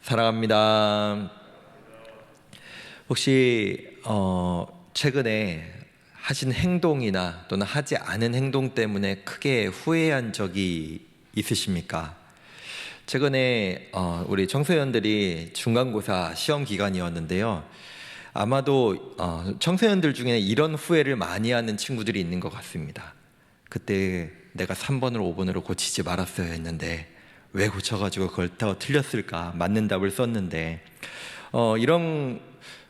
사랑합니다. 혹시 최근에 하신 행동이나 또는 하지 않은 행동 때문에 크게 후회한 적이 있으십니까? 최근에 우리 청소년들이 중간고사 시험 기간이었는데요. 아마도 청소년들 중에 이런 후회를 많이 하는 친구들이 있는 것 같습니다. 그때 내가 3번을 5번으로 고치지 말았어야 했는데 왜 고쳐가지고 그걸 더 틀렸을까? 맞는 답을 썼는데 이런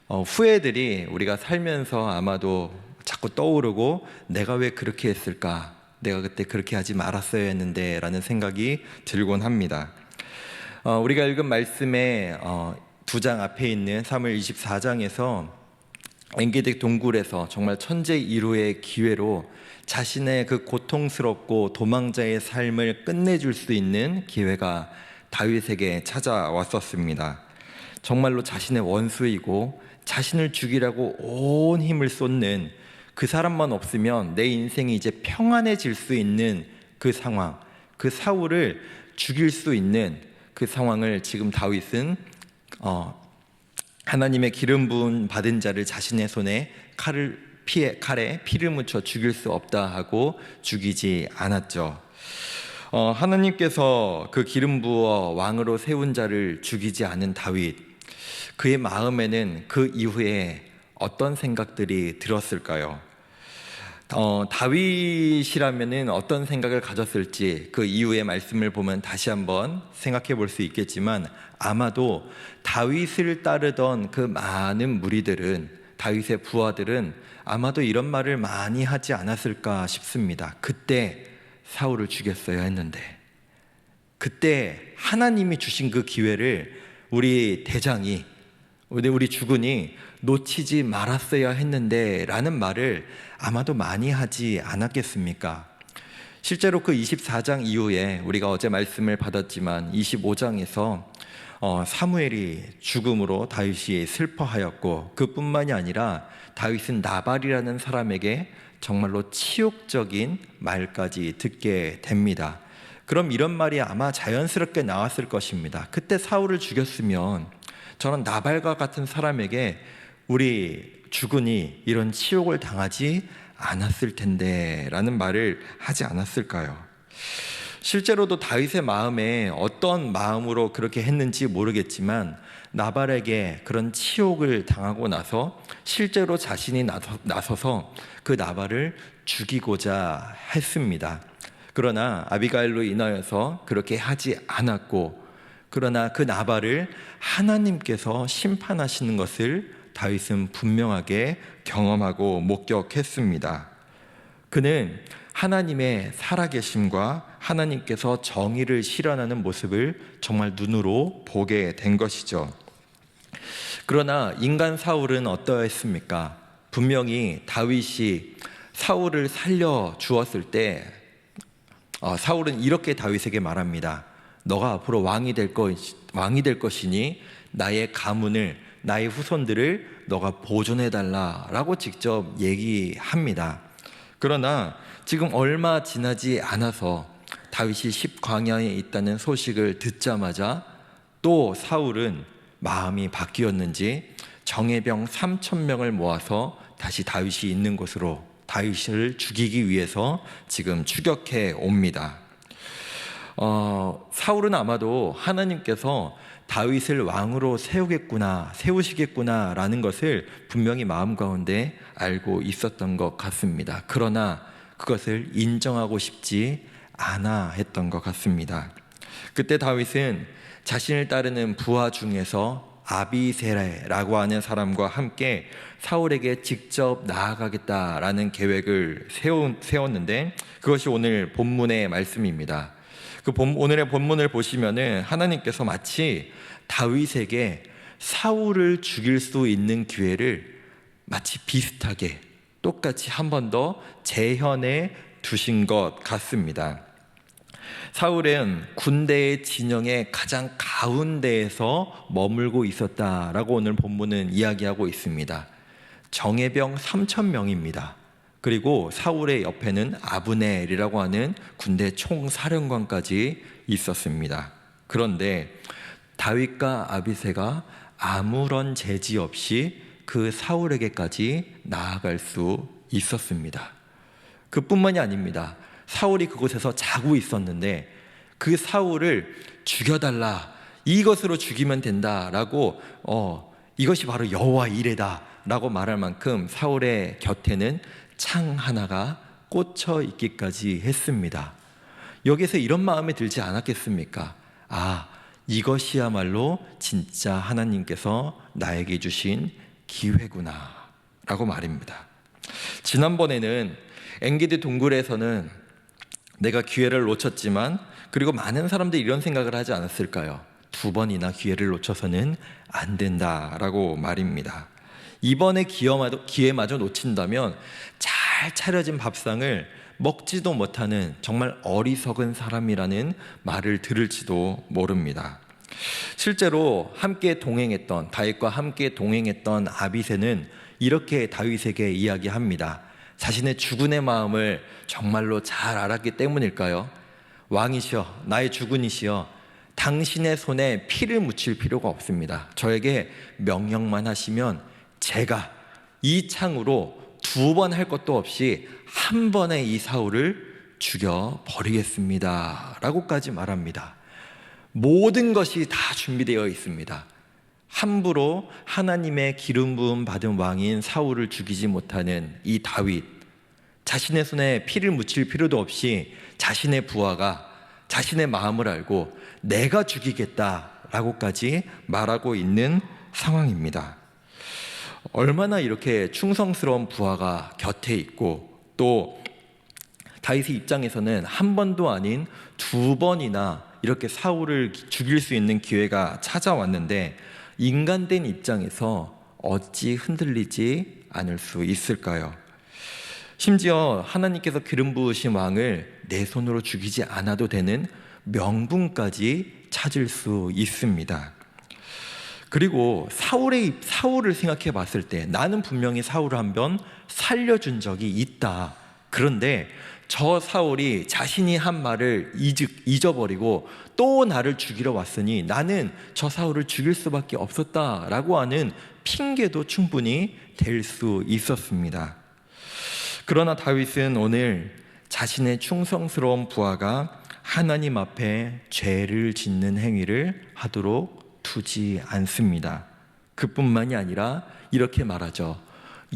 후회들이 우리가 살면서 아마도 자꾸 떠오르고 내가 왜 그렇게 했을까? 내가 그때 그렇게 하지 말았어야 했는데 라는 생각이 들곤 합니다. 우리가 읽은 말씀에 2장 앞에 있는 사무엘 24장에서 엔게디 동굴에서 정말 천재 일후의 기회로 자신의 그 고통스럽고 도망자의 삶을 끝내줄 수 있는 기회가 다윗에게 찾아왔었습니다. 정말로 자신의 원수이고 자신을 죽이라고 온 힘을 쏟는 그 사람만 없으면 내 인생이 이제 평안해질 수 있는 그 상황, 그 사울을 죽일 수 있는 그 상황을 지금 다윗은 하나님의 기름 부은 받은 자를 자신의 손에 칼에 피를 묻혀 죽일 수 없다 하고 죽이지 않았죠. 하나님께서 그 기름 부어 왕으로 세운 자를 죽이지 않은 다윗, 그의 마음에는 그 이후에 어떤 생각들이 들었을까요? 다윗이라면은 어떤 생각을 가졌을지 그 이후의 말씀을 보면 다시 한번 생각해 볼 수 있겠지만, 아마도 다윗을 따르던 그 많은 무리들은, 다윗의 부하들은 아마도 이런 말을 많이 하지 않았을까 싶습니다. 그때 사울을 죽였어야 했는데, 그때 하나님이 주신 그 기회를 우리 대장이, 우리 주군이 놓치지 말았어야 했는데 라는 말을 아마도 많이 하지 않았겠습니까? 실제로 그 24장 이후에 우리가 어제 말씀을 받았지만 25장에서 사무엘이 죽음으로 다윗이 슬퍼하였고, 그뿐만이 아니라 다윗은 나발이라는 사람에게 정말로 치욕적인 말까지 듣게 됩니다. 그럼 이런 말이 아마 자연스럽게 나왔을 것입니다. 그때 사울을 죽였으면 저는 나발과 같은 사람에게 우리 주군이 이런 치욕을 당하지 않았을 텐데 라는 말을 하지 않았을까요? 실제로도 다윗의 마음에 어떤 마음으로 그렇게 했는지 모르겠지만, 나발에게 그런 치욕을 당하고 나서 실제로 자신이 나서서 그 나발을 죽이고자 했습니다. 그러나 아비가일로 인하여서 그렇게 하지 않았고, 그러나 그 나발을 하나님께서 심판하시는 것을 다윗은 분명하게 경험하고 목격했습니다. 그는 하나님의 살아계심과 하나님께서 정의를 실현하는 모습을 정말 눈으로 보게 된 것이죠. 그러나 인간 사울은 어떠했습니까? 분명히 다윗이 사울을 살려 주었을 때 사울은 이렇게 다윗에게 말합니다. 너가 앞으로 왕이 될 것이니 나의 가문을, 나의 후손들을 너가 보존해달라라고 직접 얘기합니다. 그러나 지금 얼마 지나지 않아서 다윗이 십광야에 있다는 소식을 듣자마자 또 사울은 마음이 바뀌었는지 정예병 3,000명을 모아서 다시 다윗이 있는 곳으로 다윗을 죽이기 위해서 지금 추격해 옵니다. 사울은 아마도 하나님께서 다윗을 왕으로 세우시겠구나 라는 것을 분명히 마음 가운데 알고 있었던 것 같습니다. 그러나 그것을 인정하고 싶지 않아 했던 것 같습니다. 그때 다윗은 자신을 따르는 부하 중에서 아비세라고 하는 사람과 함께 사울에게 직접 나아가겠다라는 계획을 세웠는데, 그것이 오늘 본문의 말씀입니다. 오늘의 본문을 보시면은 하나님께서 마치 다윗에게 사울을 죽일 수 있는 기회를 마치 비슷하게 똑같이 한 번 더 재현해 두신 것 같습니다. 사울은 군대의 진영의 가장 가운데에서 머물고 있었다라고 오늘 본문은 이야기하고 있습니다. 정예병 3,000명입니다. 그리고 사울의 옆에는 아브넬이라고 하는 군대 총사령관까지 있었습니다. 그런데 다윗과 아비새가 아무런 제지 없이 그 사울에게까지 나아갈 수 있었습니다. 그뿐만이 아닙니다. 사울이 그곳에서 자고 있었는데 그 사울을 죽여달라, 이것으로 죽이면 된다라고 이것이 바로 여호와 이레다 라고 말할 만큼 사울의 곁에는 창 하나가 꽂혀 있기까지 했습니다. 여기서 이런 마음이 들지 않았겠습니까? 이것이야말로 진짜 하나님께서 나에게 주신 기회구나 라고 말입니다. 지난번에는 엔게디 동굴에서는 내가 기회를 놓쳤지만, 그리고 많은 사람들이 이런 생각을 하지 않았을까요? 2번이나 기회를 놓쳐서는 안 된다라고 말입니다. 이번에 기회마저 놓친다면 잘 차려진 밥상을 먹지도 못하는 정말 어리석은 사람이라는 말을 들을지도 모릅니다. 실제로 다윗과 함께 동행했던 아비새는 이렇게 다윗에게 이야기합니다. 자신의 주군의 마음을 정말로 잘 알았기 때문일까요? 왕이시여, 나의 주군이시여, 당신의 손에 피를 묻힐 필요가 없습니다. 저에게 명령만 하시면 제가 이 창으로 2번 할 것도 없이 한 번에 이 사울을 죽여버리겠습니다 라고까지 말합니다. 모든 것이 다 준비되어 있습니다. 함부로 하나님의 기름 부음 받은 왕인 사울을 죽이지 못하는 이 다윗, 자신의 손에 피를 묻힐 필요도 없이 자신의 부하가 자신의 마음을 알고 내가 죽이겠다라고까지 말하고 있는 상황입니다. 얼마나 이렇게 충성스러운 부하가 곁에 있고, 또 다윗의 입장에서는 한 번도 아닌 2번이나 이렇게 사울을 죽일 수 있는 기회가 찾아왔는데 인간된 입장에서 어찌 흔들리지 않을 수 있을까요? 심지어 하나님께서 기름 부으신 왕을 내 손으로 죽이지 않아도 되는 명분까지 찾을 수 있습니다. 그리고 사울을 생각해 봤을 때 나는 분명히 사울을 한 번 살려준 적이 있다. 그런데 저 사울이 자신이 한 말을 잊어버리고 또 나를 죽이러 왔으니 나는 저 사울을 죽일 수밖에 없었다라고 하는 핑계도 충분히 될 수 있었습니다. 그러나 다윗은 오늘 자신의 충성스러운 부하가 하나님 앞에 죄를 짓는 행위를 하도록 두지 않습니다. 그뿐만이 아니라 이렇게 말하죠.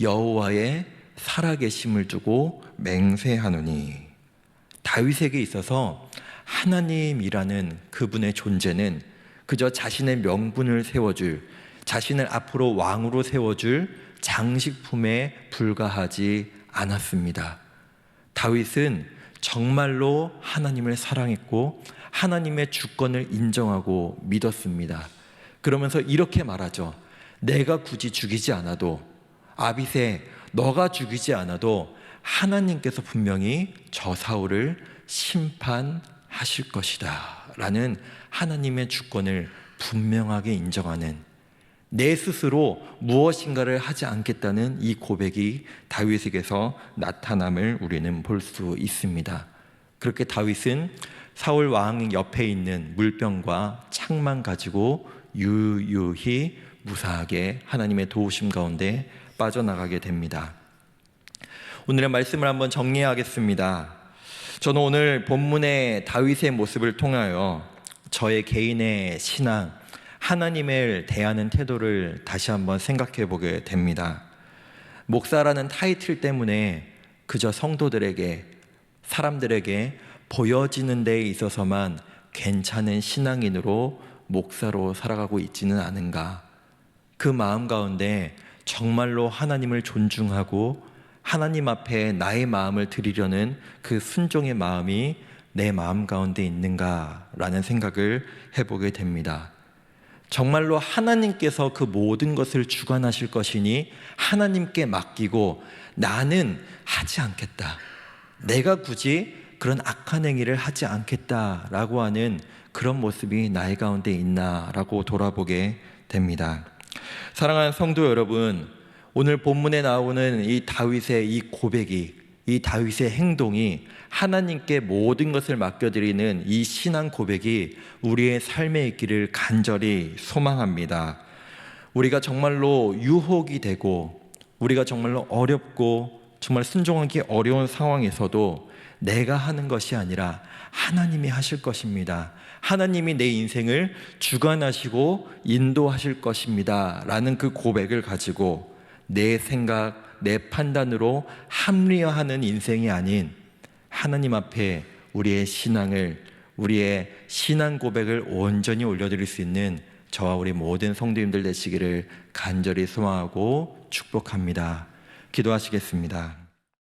여호와의 살아계심을 두고 맹세하노니. 다윗에게 있어서 하나님이라는 그분의 존재는 그저 자신의 명분을 세워줄, 자신을 앞으로 왕으로 세워줄 장식품에 불과하지 않았습니다. 다윗은 정말로 하나님을 사랑했고 하나님의 주권을 인정하고 믿었습니다. 그러면서 이렇게 말하죠. 내가 굳이 죽이지 않아도, 아비새 너가 죽이지 않아도 하나님께서 분명히 저 사울을 심판하실 것이다 라는 하나님의 주권을 분명하게 인정하는, 내 스스로 무엇인가를 하지 않겠다는 이 고백이 다윗에게서 나타남을 우리는 볼 수 있습니다. 그렇게 다윗은 사울 왕 옆에 있는 물병과 창만 가지고 유유히 무사하게 하나님의 도우심 가운데 빠져나가게 됩니다. 오늘의 말씀을 한번 정리하겠습니다. 저는 오늘 본문의 다윗의 모습을 통하여 저의 개인의 신앙, 하나님을 대하는 태도를 다시 한번 생각해 보게 됩니다. 목사라는 타이틀 때문에 그저 성도들에게, 사람들에게 보여지는 데에 있어서만 괜찮은 신앙인으로, 목사로 살아가고 있지는 않은가. 그 마음 가운데 정말로 하나님을 존중하고 하나님 앞에 나의 마음을 드리려는 그 순종의 마음이 내 마음 가운데 있는가라는 생각을 해보게 됩니다. 정말로 하나님께서 그 모든 것을 주관하실 것이니 하나님께 맡기고 나는 하지 않겠다, 내가 굳이 그런 악한 행위를 하지 않겠다라고 하는 그런 모습이 나의 가운데 있나라고 돌아보게 됩니다. 사랑하는 성도 여러분, 오늘 본문에 나오는 이 다윗의 이 고백이 이 다윗의 행동이 하나님께 모든 것을 맡겨드리는 이 신앙 고백이 우리의 삶에 있기를 간절히 소망합니다. 우리가 정말로 유혹이 되고 우리가 정말로 어렵고 정말 순종하기 어려운 상황에서도 내가 하는 것이 아니라 하나님이 하실 것입니다. 하나님이 내 인생을 주관하시고 인도하실 것입니다 라는 그 고백을 가지고 내 생각, 내 판단으로 합리화하는 인생이 아닌 하나님 앞에 우리의 신앙을, 우리의 신앙 고백을 온전히 올려드릴 수 있는 저와 우리 모든 성도님들 되시기를 간절히 소망하고 축복합니다. 기도하시겠습니다.